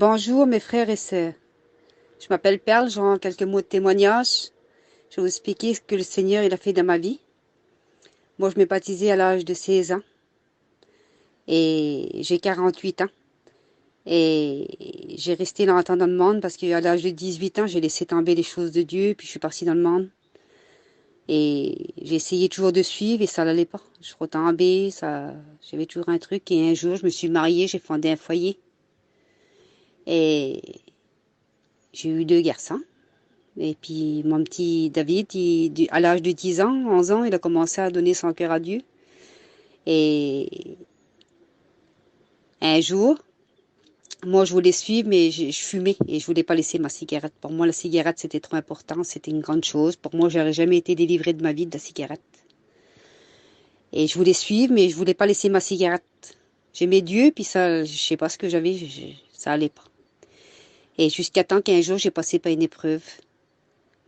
Bonjour mes frères et sœurs. Je m'appelle Perle, je rends quelques mots de témoignage. Je vais vous expliquer ce que le Seigneur il a fait dans ma vie. Moi, je m'ai baptisée à l'âge de 16 ans et j'ai 48 ans. Et j'ai resté longtemps dans le monde parce qu'à l'âge de 18 ans, j'ai laissé tomber les choses de Dieu, puis je suis partie dans le monde. Et j'ai essayé toujours de suivre et ça n'allait pas. Je retombais, j'avais toujours un truc. Et un jour, je me suis mariée, j'ai fondé un foyer. Et j'ai eu 2 garçons. Et puis mon petit David, à l'âge de 10 ans, 11 ans, il a commencé à donner son cœur à Dieu. Et un jour, moi je voulais suivre, mais je fumais et je voulais pas laisser ma cigarette. Pour moi, la cigarette, c'était trop important, c'était une grande chose. Pour moi, j'aurais jamais été délivrée de ma vie de la cigarette. Et je voulais suivre, mais je voulais pas laisser ma cigarette. J'aimais Dieu, puis ça, je sais pas ce que j'avais, ça allait pas. Et jusqu'à temps qu'un jour, j'ai passé par une épreuve.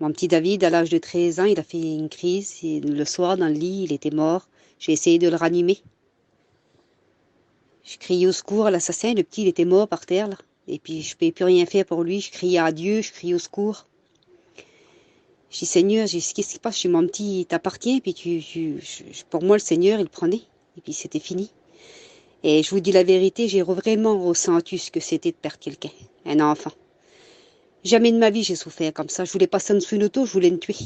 Mon petit David, à l'âge de 13 ans, il a fait une crise. Et le soir, dans le lit, il était mort. J'ai essayé de le ranimer. Je criais au secours à l'assassin. Le petit, il était mort par terre, là. Et puis, je ne pouvais plus rien faire pour lui. Je criais à Dieu, je criais au secours. Je dis, Seigneur, qu'est-ce qui se passe? Je dis, mon petit, il t'appartient. Puis, pour moi, le Seigneur, il le prenait. Et puis, c'était fini. Et je vous dis la vérité, j'ai vraiment ressenti ce que c'était de perdre quelqu'un, un enfant. Jamais de ma vie, j'ai souffert comme ça. Je voulais passer en dessous une auto, je voulais me tuer.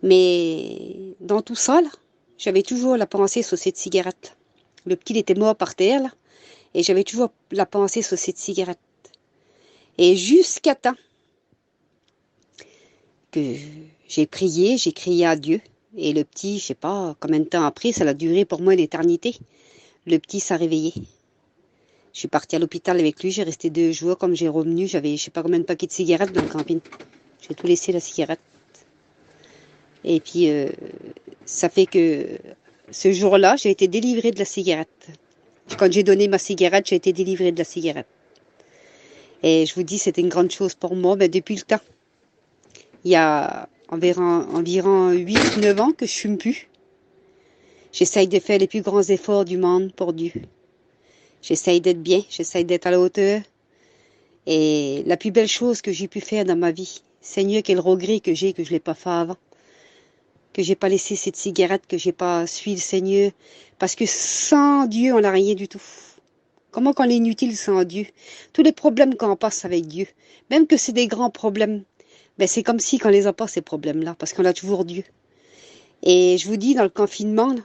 Mais dans tout ça, là, j'avais toujours la pensée sur cette cigarette. Le petit, il était mort par terre, là, et j'avais toujours la pensée sur cette cigarette. Et jusqu'à temps que j'ai crié à Dieu. Et le petit, je sais pas combien de temps après, ça a duré pour moi une éternité. Le petit s'est réveillé. Je suis partie à l'hôpital avec lui, j'ai resté 2 jours. Comme j'ai revenu, j'avais je sais pas combien de paquets de cigarettes dans le camping. J'ai tout laissé la cigarette. Et puis, ça fait que ce jour-là, j'ai été délivrée de la cigarette. Quand j'ai donné ma cigarette, j'ai été délivrée de la cigarette. Et je vous dis, c'était une grande chose pour moi. Mais depuis le temps, il y a environ 8-9 ans que je fume plus. J'essaye de faire les plus grands efforts du monde pour Dieu. J'essaye d'être bien, j'essaye d'être à la hauteur. Et la plus belle chose que j'ai pu faire dans ma vie, Seigneur, quel regret que je l'ai pas fait avant. Que j'ai pas laissé cette cigarette, que j'ai pas suivi le Seigneur. Parce que sans Dieu, on n'a rien du tout. Comment qu'on est inutile sans Dieu? Tous les problèmes qu'on passe avec Dieu, même que c'est des grands problèmes, ben c'est comme si qu'on les a pas ces problèmes-là, parce qu'on a toujours Dieu. Et je vous dis, dans le confinement, là,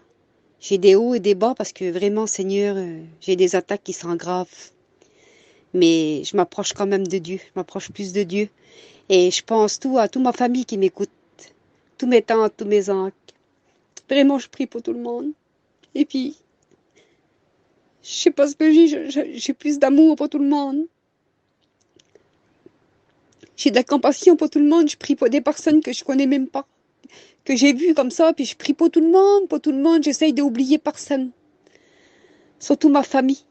j'ai des hauts et des bas parce que vraiment, Seigneur, j'ai des attaques qui sont graves. Mais je m'approche quand même de Dieu, je m'approche plus de Dieu. Et je pense tout à toute ma famille qui m'écoute, tous mes tantes, tous mes oncles. Vraiment, je prie pour tout le monde. Et puis, je sais pas ce que j'ai plus d'amour pour tout le monde. J'ai de la compassion pour tout le monde. Je prie pour des personnes que je connais même pas, que j'ai vues comme ça, puis je prie pour tout le monde, pour tout le monde. J'essaye d'oublier personne. Surtout ma famille.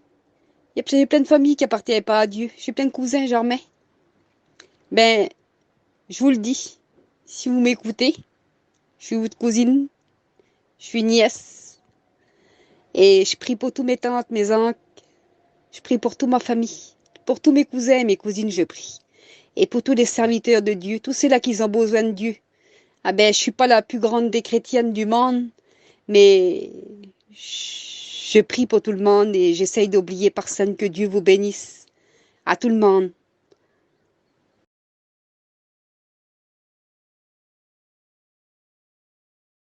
J'ai plein de familles qui appartiennent pas à Dieu. J'ai plein de cousins, j'en remets. Ben, je vous le dis, si vous m'écoutez, je suis votre cousine, je suis nièce, et je prie pour tous mes tantes, mes oncles, je prie pour toute ma famille, pour tous mes cousins et mes cousines, je prie. Et pour tous les serviteurs de Dieu, tous ceux-là qui ont besoin de Dieu. Ah ben, je suis pas la plus grande des chrétiennes du monde, mais je prie pour tout le monde et j'essaye d'oublier personne. Que Dieu vous bénisse. À tout le monde.